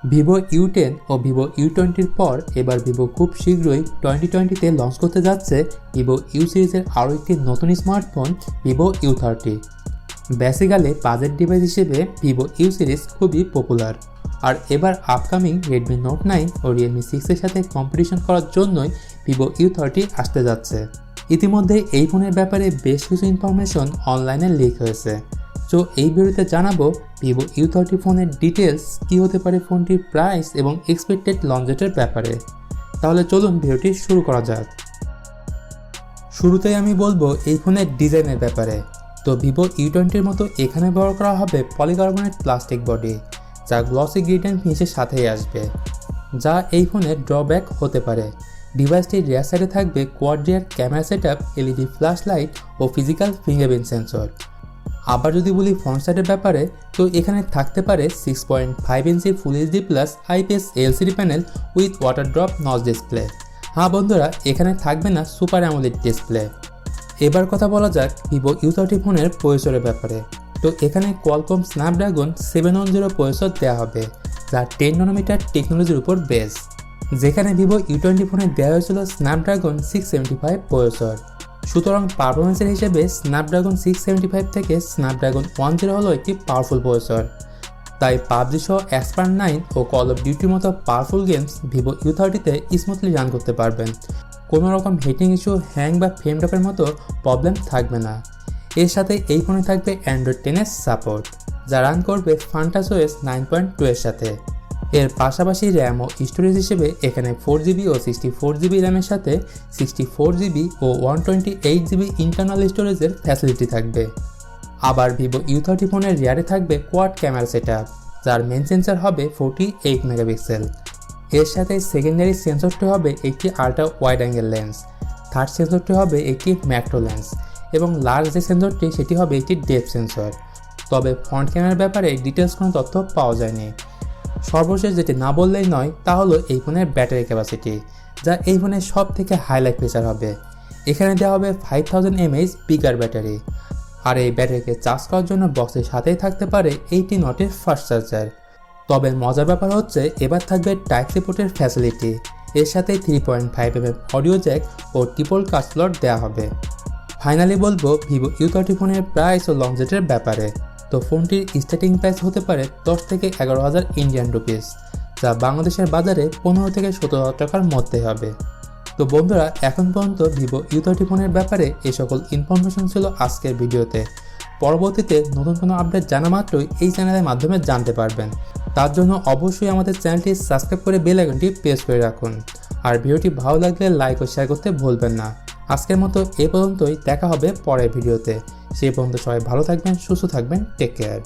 Vivo U10 ও Vivo U20 পর এবার Vivo খুব শীঘ্রই 2020-তে লঞ্চ করতে যাচ্ছে ভিভো U সিরিজের আরও একটি নতুন smartphone Vivo U30। Basically budget device হিসেবে ভিভো U সিরিজ খুবই পপুলার, আর এবার আপকামিং রেডমি নোট 9 ও রিয়েলমি 6 এর সাথে কম্পিটিশন করার জন্যই ভিভো U30 আসতে যাচ্ছে। ইতিমধ্যে এই ফোনের ব্যাপারে বেশ কিছু ইনফরমেশন অনলাইনে লিক হয়েছে। তো এই ভিডিওতে জানাবো ভিভো U30 ফোনের ডিটেলস, কী হতে পারে ফোনটির প্রাইস এবং এক্সপেক্টেড লঞ্চ ডেটের ব্যাপারে। তাহলে চলুন ভিডিওটি শুরু করা যাক। শুরুতেই আমি বলবো এই ফোনের ডিজাইনের ব্যাপারে। তো ভিভো U20-র মতো এখানে ব্যবহার করা হবে পলিকার্বনেট প্লাস্টিক বডি, যা গ্লসি গ্রিড অ্যান্ড ফিনিশের সাথেই আসবে, যা এই ফোনের ড্রব্যাক হতে পারে। ডিভাইসটির রিয়ার সাইডে থাকবে quad rear camera setup, LED flash light ও ফিজিক্যাল ফিঙ্গারপ্রিন্ট সেন্সর। আবার যদি বলি ফ্রন্ট সাইডের ব্যাপারে, তো এখানে থাকতে পারে 6.5 inch full HD plus IPS LCD panel with water drop notch display. হ্যাঁ বন্ধুরা, এখানে থাকবে না সুপার অ্যামোলেড ডিসপ্লে। এবার কথা বলা যাক ভিভো U30 ফোনের প্রসেসরের ব্যাপারে। তো এখানে কোয়ালকম স্ন্যাপড্রাগন 710 প্রসেসর দেওয়া হবে, যা 10 ন্যানোমিটার টেকনোলজির উপর বেস, যেখানে ভিভো U20 ফোনে দেওয়া হয়েছিল স্ন্যাপড্রাগন 675 প্রসেসর। সুতরাং পারফরমেন্সের হিসেবে স্ন্যাপড্রাগন 675 থেকে স্ন্যাপড্রাগন 10 হলো একটি পাওয়ারফুল প্রসেসর। তাই পাবজি সহ এক্সপার্ট 9 ও কল অফ ডিউটির মতো পাওয়ারফুল গেমস ভিভো U30-তে স্মুথলি রান করতে পারবেন। কোনো রকম হিটিং ইস্যু, হ্যাং বা ফ্রেম ড্রপের মতো প্রবলেম থাকবে না। এর সাথে এই ফোনে থাকবে অ্যান্ড্রয়েড 10-এর সাপোর্ট, যা রান করবে FunTouchOS 9.2 এর সাথে। এর পাশাপাশি র্যাম ও স্টোরেজ হিসেবে এখানে 4GB ও 64GB র্যামের সাথে 64GB ও 128GB ইন্টারনাল স্টোরেজের ফ্যাসিলিটি থাকবে। আবার ভিভো U30 ফোনের রিয়ারে থাকবে কোয়াড ক্যামেরা সেটআপ, যার মেন সেন্সর হবে 48 মেগাপিক্সেল। এর সাথে সেকেন্ডারি সেন্সরটি হবে একটি ultra wide angle lens, third সেন্সরটি হবে একটি ম্যাক্রো লেন্স এবং লাস্ট যে সেন্সরটি সেটি হবে একটি ডেপথ সেন্সর। তবে ফ্রন্ট ক্যামেরার ব্যাপারে ডিটেলস কোনো তথ্য পাওয়া যায়নি। সর্বশেষ যেটি না বললেই নয় তা হলো এই ফোনের ব্যাটারি ক্যাপাসিটি, যা এই ফোনের সব থেকে হাইলাইট ফিচার হবে। এখানে দেওয়া হবে 5000 mAh বিগার ব্যাটারি, আর এই ব্যাটারিকে চার্জ করার জন্য বক্সের সাথেই থাকতে পারে 80 ওয়াটের ফাস্ট চার্জার। তবে মজার ব্যাপার হচ্ছে এবার থাকবে টাইপ সি পোর্টের ফ্যাসিলিটি, এর সাথে 3.5mm অডিও জ্যাক ও ট্রিপল কাট স্লট দেওয়া হবে। ফাইনালি বলবো ভিভো U30 ফোনের প্রাইস ও লঞ্চ ডেটের ব্যাপারে। তো ফোনটির স্টার্টিং প্রাইস হতে পারে 10 থেকে 11,000 ইন্ডিয়ান রুপিস, যা বাংলাদেশের বাজারে 15 থেকে 17,000 টাকার মধ্যে হবে। তো বন্ধুরা, এখন পর্যন্ত ভিভো U30 ফোনের ব্যাপারে এই সকল ইনফরমেশন ছিল আজকের ভিডিওতে। পরবর্তীতে নতুন কোনো আপডেট জানা মাত্রই এই চ্যানেলের মাধ্যমে জানতে পারবেন। তার জন্য অবশ্যই আমাদের চ্যানেলটি সাবস্ক্রাইব করে বেল আইকনটি প্রেস করে রাখুন। আর ভিডিওটি ভালো লাগলে লাইক ও শেয়ার করতে ভুলবেন না। আজকের মতো এই পর্যন্তই, দেখা হবে পরের ভিডিওতে। সেই পর্যন্ত সবাই ভালো থাকবেন, সুস্থ থাকবেন, টেক কেয়ার।